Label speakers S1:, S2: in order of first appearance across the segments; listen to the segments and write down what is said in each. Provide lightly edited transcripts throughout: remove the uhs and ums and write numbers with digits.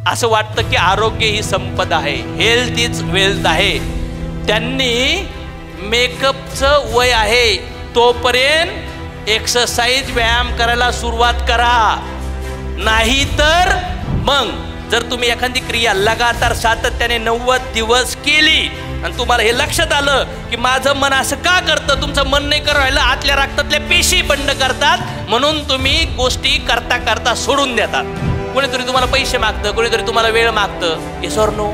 S1: असं वाटतं की आरोग्य ही संपदा आहे, हेल्थ इज वेल्थ आहे. त्यांनी मेकअपचं वय आहे तोपर्यंत एक्सरसाइज व्यायाम करायला सुरुवात करा. नाही तर मग जर तुम्ही एखादी क्रिया लगातार सातत्याने 90 दिवस केली आणि तुम्हाला हे लक्षात आलं की माझं मन असं का करतं, तुमचं मन नाही करायला, आतल्या रक्तातल्या पेशी बंद करतात, म्हणून तुम्ही गोष्टी करता करता सोडून देतात. कोणीतरी तुम्हाला पैसे मागतं, कोणीतरी तुम्हाला वेळ मागतं, येस ऑर नो.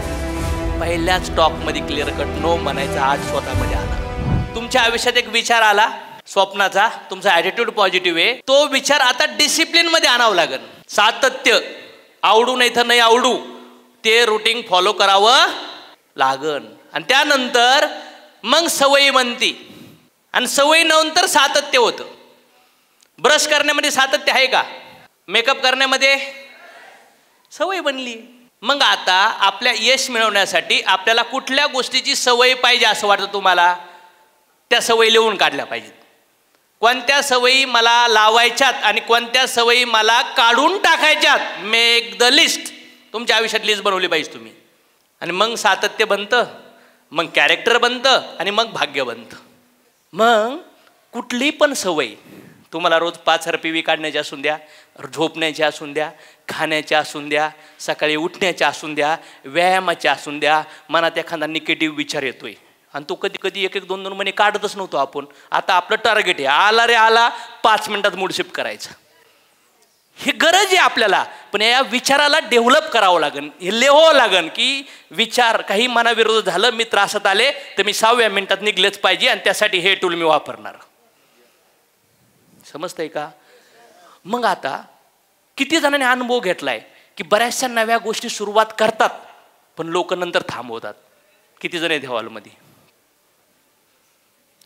S1: पहिल्याच स्टॉकमध्ये क्लिअर कट नो म्हणायचा आज स्वतःमध्ये आला. तुमच्या आयुष्यात एक विचार आला स्वप्नाचा, तुमचा ॲटिट्यूड पॉझिटिव्ह आहे, तो विचार आता डिसिप्लिन मध्ये आणावं लागेल. सातत्य, आवडू नाही तर नाही आवडू, ते रुटीन फॉलो करावं लागन. आणि त्यानंतर मग सवयी बनती आणि सवयी नंतर सातत्य होतं. ब्रश करण्यामध्ये सातत्य आहे का? मेकअप करण्यामध्ये सवय बनली. मग आता आपल्या यश मिळवण्यासाठी आपल्याला कुठल्या गोष्टीची सवय पाहिजे असं वाटतं तुम्हाला? त्या सवयी लिहून काढल्या पाहिजेत. कोणत्या सवयी मला लावायच्यात आणि कोणत्या सवयी मला काढून टाकायच्यात. Make the list. तुमच्या आयुष्यात लिस्ट बनवली पाहिजे तुम्ही. आणि मग सातत्य बनतं, मग कॅरेक्टर बनतं आणि मग भाग्य बनतं. मग कुठली पण सवय तुम्हाला रोज 5 RPV काढण्याची असून द्या, झोपण्याची असून द्या, खाण्याच्या असून द्या, सकाळी उठण्याच्या असून द्या, व्यायामाच्या असून द्या, मनात एखादा निगेटिव्ह विचार येतोय आणि तो कधी कधी 1-2 महिने काढतच नव्हतो आपण. आता आपलं टार्गेट आहे, आला रे आला, 5 मिनिटात मूड शिफ्ट करायचं. हे गरज आहे आपल्याला, पण या विचाराला डेव्हलप करावं लागेल, हे लिहावं लागेल की विचार काही मनाविरोध झालं, मी त्रासात आले तर मी 6व्या मिनिटात निघलेच पाहिजे आणि त्यासाठी हे टूल मी वापरणार. समजतंय का? मग आता किती जणांनी अनुभव घेतलाय की बऱ्याचशा नव्या गोष्टी सुरुवात करतात पण लोक नंतर थांबवतात. किती जण आहेत हॉलमध्ये?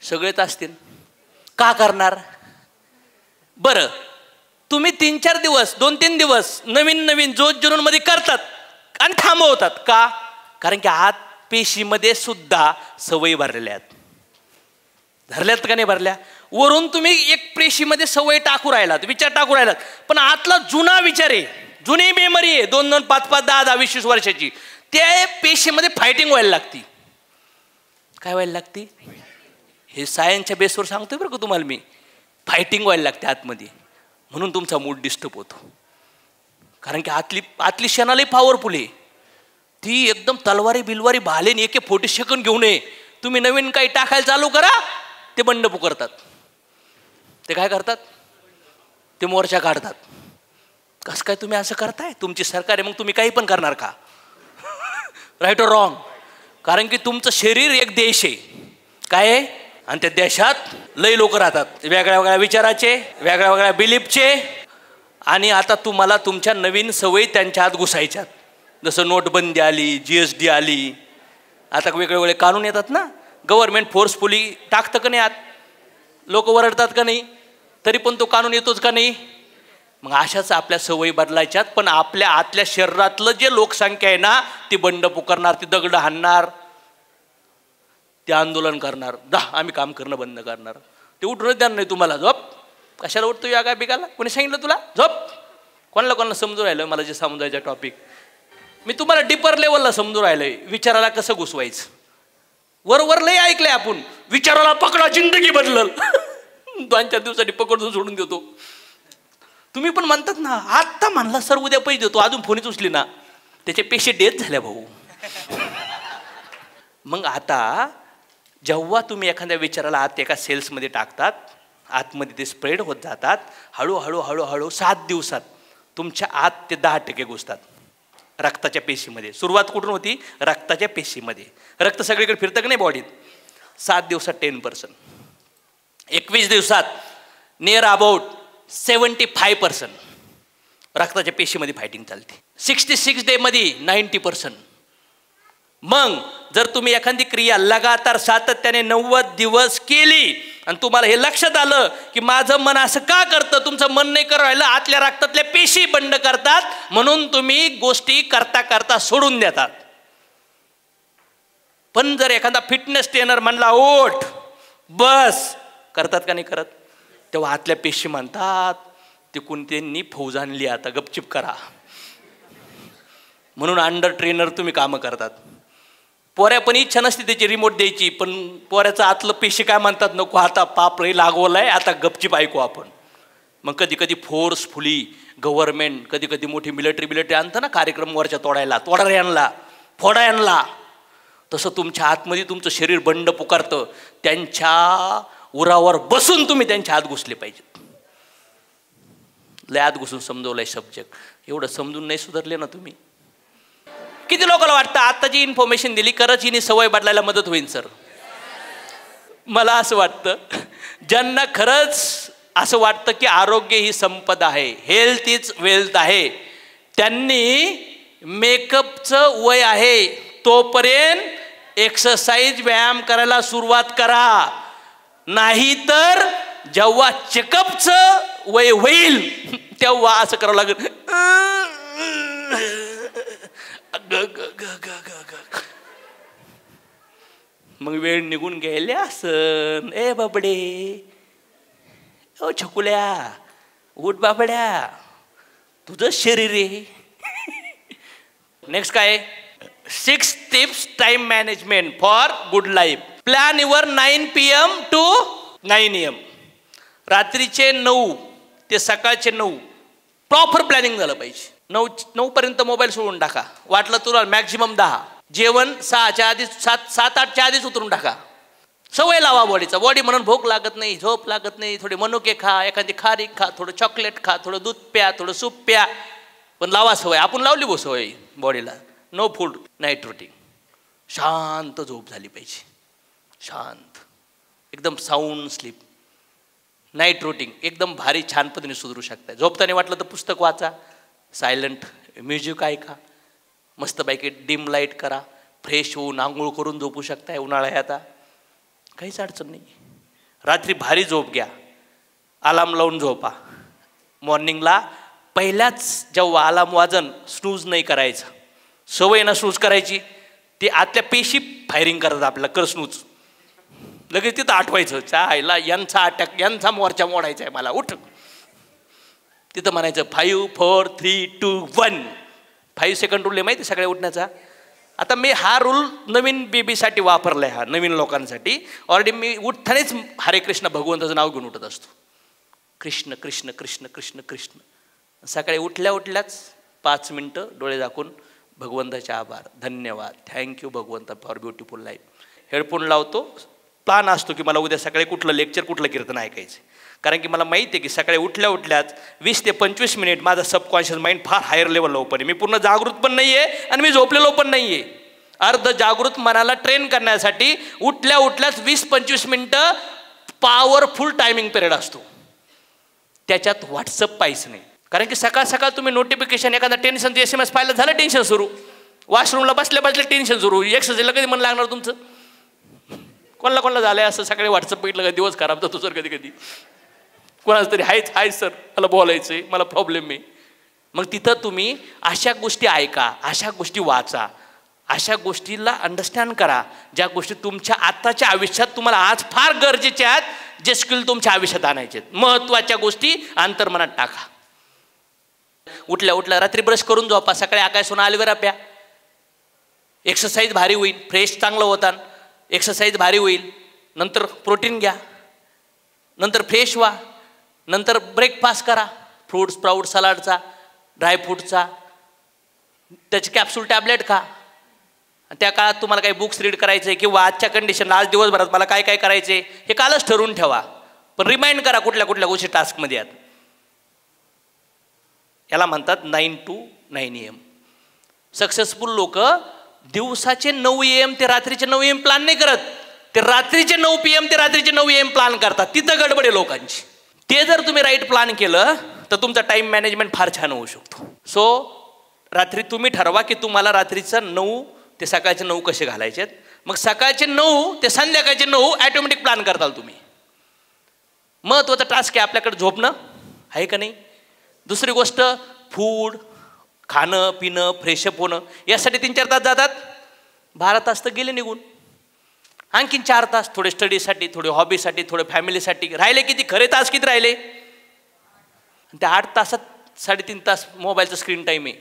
S1: सगळेच असतील. का करणार? बरं, तुम्ही 3-4 दिवस 2-3 दिवस नवीन नवीन जोश जुनूनमध्ये करतात आणि थांबवतात. का? कारण की आत पेशीमध्ये सुद्धा सवयी भरलेल्या आहेत. धरल्यात का नाही भरल्या? वरून तुम्ही एक पेशीमध्ये सवय टाकू राहिलात, विचार टाकू राहिलात, पण आतला जुना विचार आहे, जुनी मेमरी आहे 2-2, 5-5, 10-10, 20-20 वर्षाची, त्या पेशीमध्ये फायटिंग व्हायला लागती. काय व्हायला लागती? हे सायन्सच्या बेसवर सांगतोय बरं का तुम्हाला मी. फायटिंग व्हायला लागते आतमध्ये, म्हणून तुमचा मूड डिस्टर्ब होतो. कारण की आतली क्षणालाही पॉवरफुल आहे ती, एकदम तलवारी बिलवारी भालेन AK-40 सेकंद घेऊन ये. तुम्ही नवीन काही टाकायला चालू करा, ते बंड पुकारतात. ते काय करतात? ते मोर्चा काढतात. कसं काय तुम्ही असं करताय? तुमची सरकार आहे, मग तुम्ही काही पण करणार का? राईट और रॉंग? कारण की तुमचं शरीर एक देश आहे. काय आहे? आणि त्या देशात लई लोक राहतात, वेगळ्या वेगळ्या विचाराचे, वेगळ्या वेगळ्या बिलीफचे. आणि आता तुम्हाला तुमच्या नवीन सवयी त्यांच्या आत घुसायच्यात. जसं नोटबंदी आली, GST आली, आता वेगळे वेगळे कानून येतात ना. गव्हर्नमेंट फोर्सफुली टाकतं का नाही आत? लोक वरडतात का नाही? तरी पण तो कानून येतोच का नाही? मग अशाच आपल्या सवयी बदलायच्यात. पण आपल्या आतल्या शरीरातलं जे लोकसंख्या आहे ना, ती बंड पुकारणार, ती दगड हाणणार, ते आंदोलन करणार, आम्ही काम करणं बंद करणार. ते उठूनच द्या नाही तुम्हाला. झोप. कशाला उठतो या काय बिगाला? कोणी सांगितलं तुला झोप? कोणाला समजून राहिलं मला जे समजायचं टॉपिक? मी तुम्हाला डिपर लेवलला समजून राहिलोय. विचाराला कसं घुसवायचं. वर लय ऐकलंय आपण, विचाराला पकडा जिंदगी बदलल. 2-4 दिवसांनी पकडून सोडून देतो. तुम्ही पण म्हणतात ना, आत्ता म्हणला सर उद्या पैसे देतो, अजून फोनच उचली ना, त्याचे पेशे डेथ झाल्या भाऊ. मग आता जेव्हा तुम्ही एखाद्या विचाराला आत एका सेल्समध्ये टाकतात, आतमध्ये ते स्प्रेड होत जातात, हळूहळू हळूहळू 7 दिवसात तुमच्या आत ते 10% घुसतात रक्ताच्या पेशीमध्ये. सुरुवात कुठून होती? रक्ताच्या पेशीमध्ये. रक्त सगळीकडे फिरतं का नाही बॉडीत? 7 दिवसात 10%, 21 दिवसात नियर अबाउट 75% रक्ताच्या पेशीमध्ये फायटिंग चालते. 66 डेमध्ये 90%. मग जर तुम्ही एखादी क्रिया लगातार सातत्याने 90 दिवस केली आणि तुम्हाला हे लक्षात आलं की माझं मन असं का करतं, तुमचं मन नाही करायला, आतल्या रक्तातल्या पेशी बंद करतात, म्हणून तुम्ही गोष्टी करता करता सोडून देतात. पण जर एखादा फिटनेस ट्रेनर म्हणला ओठ बस, करतात का नाही करत? तेव्हा आतल्या पेशी म्हणतात ते कोणत्यांनी फौज आणली, आता गपचिप करा. म्हणून अंडर ट्रेनर तुम्ही कामं करतात. पोऱ्या पण इच्छा नसते त्याची रिमोट द्यायची, पण पोऱ्याचं आतलं पेशी काय म्हणतात, नको आता पाप रे लागवलाय, आता गपचीप ऐकू आपण. मग कधी कधी फोर्सफुली गव्हर्नमेंट, कधी कधी मोठी मिलिटरी आणतं ना कार्यक्रम वरच्या तोडा फोडा. तसं तुमच्या आतमध्ये तुमचं शरीर बंड पुकारतं, त्यांच्या उरावर बसून तुम्ही त्यांच्या आत घुसले पाहिजेत. लय आत घुसून समजवलंय सब्जेक्ट, एवढं समजून नाही सुधारले ना तुम्ही. किती लोकांना वाटतं आता जी इन्फॉर्मेशन दिली खरंच हिने सवय बदलायला मदत होईल सर? मला असं वाटतं ज्यांना खरंच असं वाटतं की आरोग्य ही संपदा आहे, हेल्थ इज वेल्थ आहे, त्यांनी मेकअपचं वय आहे तोपर्यंत एक्सरसाइज व्यायाम करायला सुरुवात करा. नाही तर जेव्हा चेकअपचं वय होईल तेव्हा असं करावं लागेल. मग वेळ निघून गेले असन. ए बाबडे, ओ छकुल्या, उठ बाबड्या, तुझं शरीर आहे. नेक्स्ट काय? 6 tips time management for good life. Plan your 9 PM to 9 AM. रात्रीचे 9 ते सकाळचे 9 प्रॉपर प्लॅनिंग झालं पाहिजे. 9 पर्यंत मोबाईल सोडून टाका, वाटलं तुला मॅक्झिमम 10. जेवण 6च्या आधी 7-8च्या आधीच उतरून टाका. सवय लावा बॉडीचा. बॉडी म्हणून भूक लागत नाही, झोप लागत नाही, थोडे मनुके खा, एखादी खारीक खा, थोडं चॉकलेट खा, थोडं दूध प्या, थोडं सूप प्या, पण लावा सवय. आपण लावली बो सवय बॉडीला. No food, night routine. शांत झोप झाली पाहिजे, शांत, एकदम साऊंड स्लीप. नाईट रुटीन एकदम भारी छान पद्धतीने सुधारू शकता. झोपताना वाटलं तर पुस्तक वाचा, सायलेंट म्युझिक ऐका, मस्तपैकी डिम लाईट करा, फ्रेश होऊन आंघोळ करून झोपू शकताय. उन्हाळा आता काहीच अडचण नाही. रात्री भारी झोप घ्या, अलार्म लावून झोपा. मॉर्निंगला पहिल्याच जेव्हा अलार्म वाजन स्नूज नाही करायचं. सवय ना स्नूज करायची, ते आतल्या पेशी फायरिंग करतात आपल्याला, कर स्नूज, लगेच तिथं आठवायचं, चायला यांचा अटॅक, यांचा मोर्चा मोडायचा आहे मला, उठ. तिथं म्हणायचं 5 4 3 2 1. 5 सेकंड रूल आहे माहिती सगळ्या उठण्याचा. आता मी हा रूल नवीन बेबीसाठी वापरला आहे, हा नवीन लोकांसाठी. ऑलरेडी मी उठतानाच हरे कृष्ण भगवंताचं नाव घेऊन उठत असतो. कृष्ण कृष्ण कृष्ण कृष्ण कृष्ण. सकाळी उठल्याच 5 मिनटं डोळे झाकून भगवंताचे आभार, धन्यवाद, थँक्यू भगवंता फॉर ब्युटिफुल लाईफ. हेडफोन लावतो, प्लान असतो की मला उद्या सकाळी कुठलं लेक्चर, कुठलं कीर्तन ऐकायचं. कारण की मला माहिती आहे की सकाळी उठल्याच 20 ते 25 मिनिट माझा सबकॉन्शियस माइंड फार हायर लेवलला ओपन आहे. मी पूर्ण जागृत पण नाही आहे आणि मी झोपलेलो पण नाही आहे. अर्ध जागृत मनाला ट्रेन करण्यासाठी उठल्याच 20-25 मिनटं पॉवरफुल टायमिंग पिरियड असतो. त्याच्यात व्हॉट्सअप पाहिजे नाही. कारण की सकाळ तुम्ही नोटिफिकेशन, एखादा टेन्शन, SMS पाहिलं, झालं टेन्शन सुरू. वॉशरूमला बसल्या टेन्शन सुरू. एक्सरसाइजला कधी मन लागणार तुमचं? कोणाला झालंय असं? सकाळी व्हॉट्सअप बघितलं का दिवस खराब जातो सर. कधी कोणाचं तरी हाय सर, मला बोलायचं आहे, मला प्रॉब्लेम आहे. मग तिथं तुम्ही अशा गोष्टी ऐका, अशा गोष्टी वाचा, अशा गोष्टीला अंडरस्टँड करा, ज्या गोष्टी तुमच्या आताच्या आयुष्यात तुम्हाला आज फार गरजेच्या आहेत, जे स्किल तुमच्या आयुष्यात आणायचे आहेत. महत्त्वाच्या गोष्टी अंतर्मनात टाका. उठल्या रात्री ब्रश करून झोपा, सकाळी आकाश सोना अल्वेरा प्या, एक्सरसाइज भारी होईल, फ्रेश चांगलं होता, एक्सरसाइज भारी होईल. नंतर प्रोटीन घ्या, नंतर फ्रेश व्हा, नंतर ब्रेकफास्ट करा, फ्रूट्स, स्प्राउट, सलाडचा, ड्रायफ्रूटचा, त्याची कॅप्सूल टॅबलेट खा. त्या काळात तुम्हाला काही बुक्स रीड करायचे किंवा आजच्या कंडिशनला, आज दिवसभरात मला काय काय करायचे हे कालच ठरवून ठेवा. पण रिमाइंड करा कुठल्या गोष्टी टास्कमध्ये आहेत. याला म्हणतात 9 to 9 AM. सक्सेसफुल लोक दिवसाचे 9 AM ते रात्रीचे 9 AM प्लॅन नाही करत, ते रात्रीचे 9 PM ते रात्रीचे 9 AM प्लॅन करतात. तिथं गडबड आहे लोकांची. ते जर तुम्ही राईट प्लॅन केलं तर तुमचा टाइम मॅनेजमेंट फार छान होऊ शकतो. सो रात्री तुम्ही ठरवा की तुम्हाला रात्रीचं 9 ते सकाळचे 9 कसे घालायचे. मग सकाळचे 9 ते संध्याकाळचे 9 ॲटोमॅटिक प्लॅन करताल तुम्ही. महत्त्वाचा टास्क आहे आपल्याकडे झोपणं, आहे का नाही. दुसरी गोष्ट, फूड, खाणं पिणं, फ्रेशअप होणं, यासाठी 3-4 तास जातात. 12 तास तर गेले निघून. आणखीन 4 तास थोडे स्टडीसाठी, थोडे हॉबीसाठी, थोडे फॅमिलीसाठी राहिले. किती खरे तास किती राहिले? त्या 8 तासात 3.5 तास मोबाईलचा स्क्रीन टाईम आहे.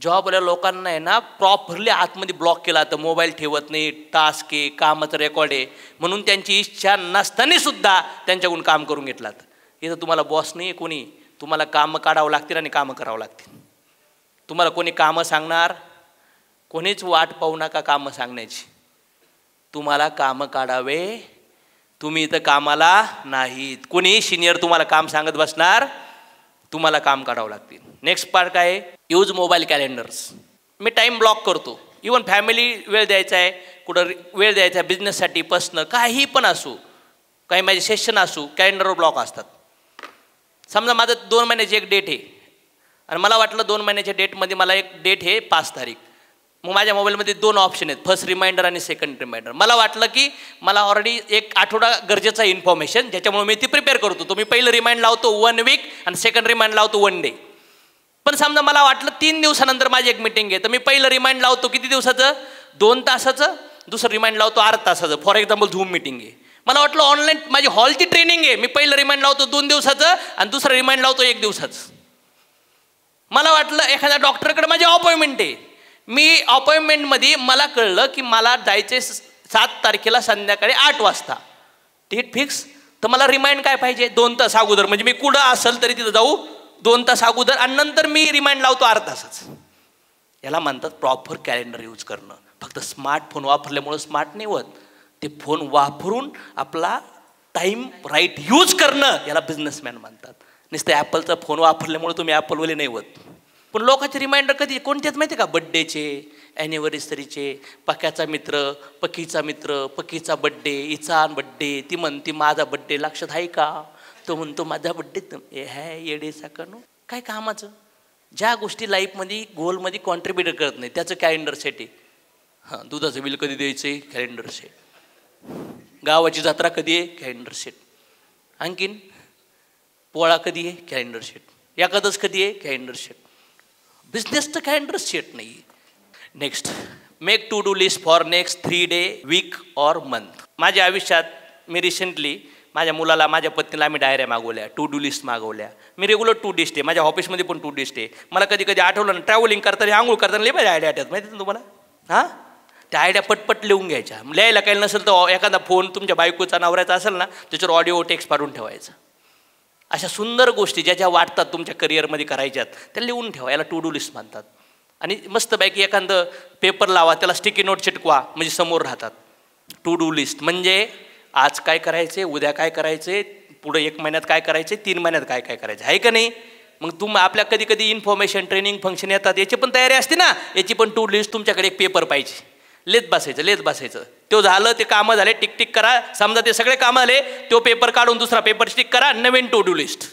S1: जॉबवाल्या लोकांना आहे ना प्रॉपरली आतमध्ये ब्लॉक केला तर मोबाईल ठेवत नाही, टास्क आहे, कामाचं रेकॉर्ड आहे, म्हणून त्यांची इच्छा नसताना सुद्धा त्यांच्याकडून काम करून घेतलात. इथं तुम्हाला बॉस नाही आहे कोणी, तुम्हाला कामं काढावं लागतील आणि कामं करावं लागतील. तुम्हाला कोणी कामं सांगणार, कोणीच वाट पाहू नका कामं सांगण्याची. तुम्हाला कामं काढावे, तुम्ही इथं कामाला नाहीत. कोणी सिनियर तुम्हाला काम सांगत बसणार, तुम्हाला काम काढावं लागतील. नेक्स्ट पार्ट काय आहे? Use mobile calendars. मी टाईम ब्लॉक करतो. इवन फॅमिली वेळ द्यायचा आहे, कुठं वेळ द्यायचा आहे, बिझनेससाठी, पर्सनल काही पण असू, काही माझे सेशन असू, कॅलेंडरवर ब्लॉक असतात. समजा माझं 2 महिन्याची एक डेट आहे आणि मला वाटलं 2 महिन्याच्या डेटमध्ये मला एक डेट आहे 5 तारीख. मग माझ्या मोबाईलमध्ये 2 ऑप्शन आहेत, फर्स्ट रिमाइंडर आणि सेकंड रिमाइंडर. मला वाटलं की मला ऑलरेडी एक आठवडा गरजेचं आहे इन्फॉर्मेशन, ज्याच्यामुळे मी ती प्रिपेअर करतो. तो मी पहिलं रिमाइंड लावतो 1 वीक आणि सेकंड रिमाइंड लावतो 1 डे. पण समजा मला वाटलं 3 दिवसानंतर माझी एक मीटिंग आहे, तर मी पहिलं रिमाइंड लावतो किती दिवसाचं? 2 तासाचं. दुसरं रिमाइंड लावतो अर्धा तासाचं. फॉर एक्झाम्पल झूम मीटिंग आहे, मला वाटलं ऑनलाईन माझी हॉलची ट्रेनिंग आहे, मी पहिलं रिमाइंड लावतो 2 दिवसाचं आणि दुसरं रिमाइंड लावतो 1 दिवसाचं. मला वाटलं एखाद्या डॉक्टरकडे माझी अपॉइंटमेंट आहे, मी अपॉइंटमेंटमध्ये मला कळलं की मला जायचे 7 तारखेला संध्याकाळी 8 वाजता, डेट फिक्स. तर मला रिमाइंड काय पाहिजे? 2 तास अगोदर, म्हणजे मी कुठं असेल तरी तिथं जाऊ 2 तास अगोदर आणि नंतर मी रिमाइंड लावतो अर्धा तासाचं. याला म्हणतात प्रॉपर कॅलेंडर यूज करणं. फक्त स्मार्टफोन वापरल्यामुळं स्मार्ट नाही होत, ते फोन वापरून आपला टाईम राईट यूज करणं याला बिझनेसमॅन म्हणतात. नुसतं ॲपलचा फोन वापरल्यामुळे तुम्ही ॲपलवाले नाही होत. पण लोकांचे रिमाइंडर कधी कोणतेच माहिती आहे का? बड्डेचे, ॲनिव्हर्सरीचे, पक्याचा मित्र, पकीचा मित्र, पकीचा बड्डे, हिचा बड्डे, ती म्हणते माझा बड्डे, लक्षात आहे का? तो म्हणतो माझा बड्डे. हे येडे साकानो काय कामाचं? ज्या गोष्टी लाईफमध्ये गोलमध्ये कॉन्ट्रीब्युट करत नाही त्याचं कॅलेंडर सेट आहे. हां, दुधाचं बिल कधी द्यायचं आहे? Calendar set. गावाची जत्रा कधी आहे? Calendar set. आणखीन पोळा कधी आहे? Calendar set. एकादश कधी आहे? Calendar set. बिझनेसचं कॅलेंडर सेट नाही. Next, make to do list for next 3 day, week और मंथ. माझ्या आयुष्यात मी रिसेंटली माझ्या मुलाला, माझ्या पत्नीला आम्ही डायऱ्या मागवल्या, टू डू लिस्ट मागवल्या. मी रेग्युलर टू लिस्ट आहे, माझ्या ऑफिसमध्ये पण टू लिस्ट आहे. मला कधी कधी आठवलं ना, ट्रॅव्हलिंग करताना, आंघोळ करताना लई माझ्या आयडिया आठवत, माहिती ना तुम्हाला? हां, त्या आयडिया पटपट लिहून घ्यायच्या. लिहायला काही नसेल तर एखादा फोन तुमच्या बायकोचा, नवऱ्याचा असेल ना, त्याच्यावर ऑडिओ टेक्स्ट पाडून ठेवायचं. अशा सुंदर गोष्टी ज्या ज्या वाटतात तुमच्या करिअरमध्ये करायच्यात त्या लिहून ठेवा, याला टू डू लिस्ट म्हणतात. आणि मस्तपैकी एखादं पेपर लावा, त्याला स्टिकी नोट चिटकवा, म्हणजे समोर राहतात. टू डू लिस्ट म्हणजे आज काय करायचे, उद्या काय करायचे, पुढे 1 महिन्यात काय करायचे, 3 महिन्यात काय काय करायचे, आहे का नाही? मग आपल्या कधी कधी इन्फॉर्मेशन ट्रेनिंग फंक्शन येतात, याची पण तयारी असते ना, याची पण टू लिस्ट. तुमच्याकडे एक पेपर पाहिजे, लेत बसायचं. तो झालं, ते कामं झाले, टिक टिक करा. समजा ते सगळे कामं आले, तो पेपर काढून दुसरा पेपर टिक करा, नवीन to do list.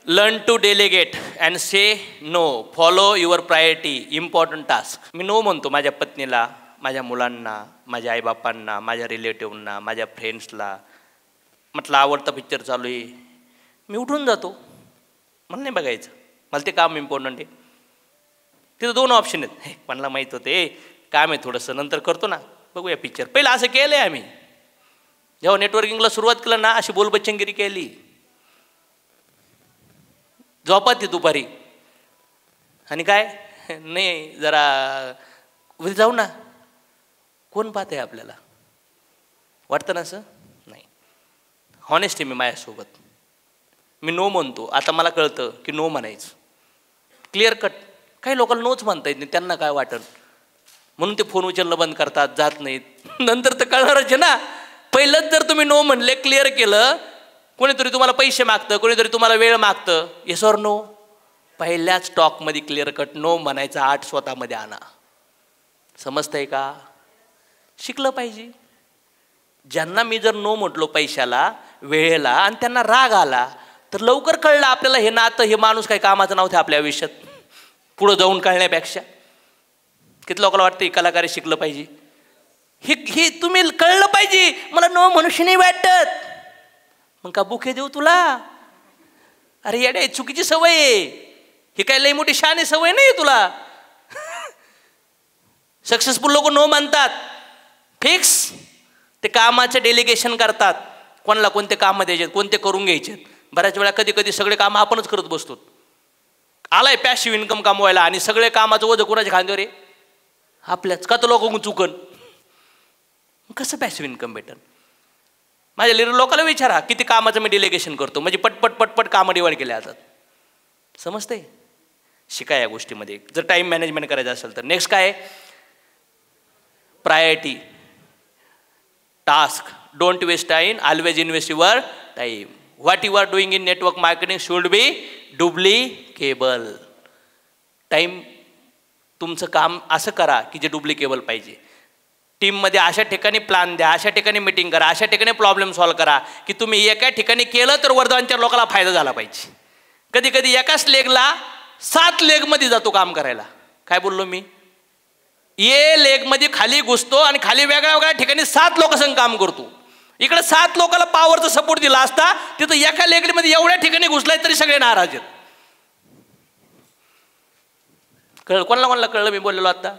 S1: Learn to delegate and say no, follow your priority, important task. मी नो म्हणतो माझ्या पत्नीला, माझ्या मुलांना, माझ्या आईबापांना, माझ्या रिलेटिव्हना, माझ्या फ्रेंड्सला. म्हटलं आवडता पिक्चर चालू आहे, मी उठून जातो, मला नाही बघायचं, मला ते काम इम्पॉर्टंट आहे. तिथं 2 ऑप्शन आहेत. मला माहीत होते काम आहे थोडंसं, नंतर करतो ना, बघूया पिक्चर. पहिलं असं केलं आहे आम्ही, जेव्हा नेटवर्किंगला सुरुवात केलं ना, अशी बोलबच्चनगिरी केली. झोपात ती दुपारी आणि काय नाही, जरा उद्या जाऊ ना, कोण पाहत आहे आपल्याला? वाटतं ना असं? नाही. हॉनेस्ट आहे मी माझ्यासोबत. मी नो म्हणतो. आता मला कळतं की नो म्हणायचं क्लिअर कट. काही लोकांना नोच म्हणता येत नाही, त्यांना काय वाटतं म्हणून ते फोन उचलणं बंद करतात, जात नाहीत. नंतर तर कळणारच आहे ना. पहिलंच जर तुम्ही नो म्हणले, क्लिअर केलं, कोणीतरी तुम्हाला पैसे मागतं, कोणीतरी तुम्हाला वेळ मागतं, येस ऑर नो, पहिल्याच स्टॉकमध्ये क्लिअर कट नो म्हणायचा आर्ट स्वतःमध्ये आणा. समजतंय का? शिकलं पाहिजे. ज्यांना मी जर नो म्हटलो पैशाला, वेळेला, आणि त्यांना राग आला, तर लवकर कळलं आपल्याला हे नातं, हे माणूस काही कामाचं नव्हतं आपल्या आयुष्यात. पुढं जाऊन कळण्यापेक्षा किती लोकांना वाटतं कलाकारी शिकलं पाहिजे. हे तुम्ही कळलं पाहिजे. मला नो मनुष्य नाही वाटत, मग का बुके देऊ तुला? अरे येडे, चुकीची सवय आहे ही, काय लई मोठी शहाणी सवय नाही तुला. सक्सेसफुल लोक नो म्हणतात फिक्स. ते कामाचे डेलिगेशन करतात, कोणाला कोणते कामं द्यायचे, कोणते करून घ्यायचे. बऱ्याच वेळा कधी कधी सगळे कामं आपणच करत बसतो. आलाय पॅसिव्ह इन्कम कमवायला आणि सगळे कामाचं वजन कोणाच्या खांद्यावर आहे? आपल्याच. का तर लोक चुकन कसं पॅसिव्ह इन्कम भेटन? माझ्या लिडर लोकांना विचारा किती कामाचं मी डिलेगेशन करतो, म्हणजे पटपट पटपट कामं डिवाइड केले जातात. समजते? शिका या गोष्टीमध्ये जर टाईम मॅनेजमेंट करायचं असेल तर. नेक्स्ट काय? Priority task. Don't waste time, always invest your time. What you are doing in network marketing should be duplicable. Time तुमचं काम असं करा की जे डुप्लिकेबल पाहिजे. टीममध्ये अशा ठिकाणी प्लॅन द्या, अशा ठिकाणी मीटिंग करा, अशा ठिकाणी प्रॉब्लेम सॉल्व्ह करा की तुम्ही एका ठिकाणी केलं तर वर्धमानच्या लोकांना फायदा झाला पाहिजे. कधी कधी एकाच लेगला 7 लेगमध्ये जातो काम करायला. काय बोललो मी? ए लेगमध्ये खाली घुसतो आणि खाली वेगळ्या वेगळ्या ठिकाणी 7 लोकांसंग काम करतो. इकडे 7 लोकांना पॉवरचा सपोर्ट दिला असता, तिथं एका लेगमध्ये एवढ्या ठिकाणी घुसलाय तरी सगळे नाराज आहेत. कळलं? कोणाला कळलं मी बोललेलो आता?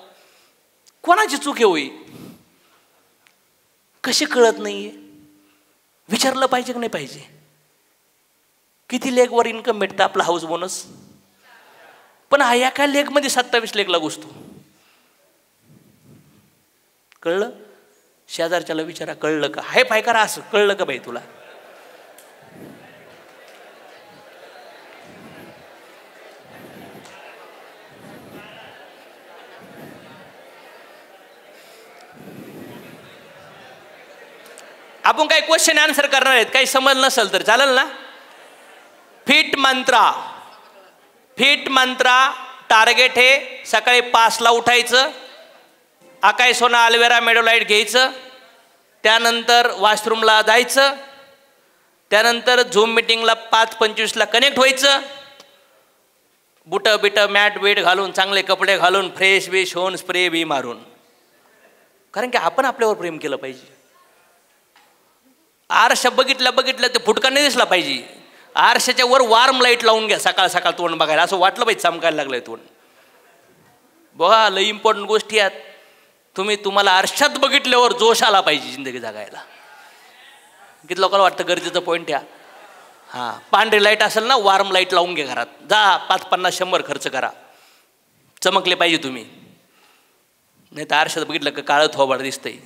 S1: कोणाची चूक आहे होई? कशी कळत नाहीये? विचारलं पाहिजे की नाही पाहिजे? किती लेगवर इन्कम भेटतं आपला हाऊस बोनस? पण हा एका लेगमध्ये 27 लेगला घुसतो. कळलं? शेजारच्याला विचारा कळलं का? हाय फाय करा असं, कळलं का बाई तुला? आपण काही क्वेश्चन आन्सर करणार आहेत, काही समज नसेल तर चालेल ना? फिट मंत्रा. फिट मंत्रा टार्गेट हे सकाळी 5ला उठायचं, आकाई सोना अल्वेरा मेडोलाइट घ्यायचं, त्यानंतर वॉशरूमला जायचं, त्यानंतर झूम मिटिंगला 5:25ला कनेक्ट व्हायचं, बुटं बिटं मॅट बीट घालून चांगले कपडे घालून फ्रेश बिश होऊन स्प्रे बी मारून. कारण की आपण आपल्यावर प्रेम केलं पाहिजे. आरशा बघितलं ते फुटका नाही दिसला पाहिजे. आरशाच्या वर वार्म लाईट लावून घ्या सकाळ सकाळ तोंड बघायला, असं वाटलं पाहिजे चमकायला लागलंय तोंड. बघा लई इम्पॉर्टंट गोष्टी आहेत. तुम्हाला आरशात बघितल्यावर जोश आला पाहिजे जिंदगी जगायला. किती लोकांना वाटतं गरजेचं पॉईंट या. हां, पांढरी लाईट असेल ना, वार्म लाईट लावून घ्या घरात. जा 5, 50, 100 खर्च करा, चमकले पाहिजे तुम्ही. नाही तर आरशात बघितलं का काळं थोबाड दिसतंय.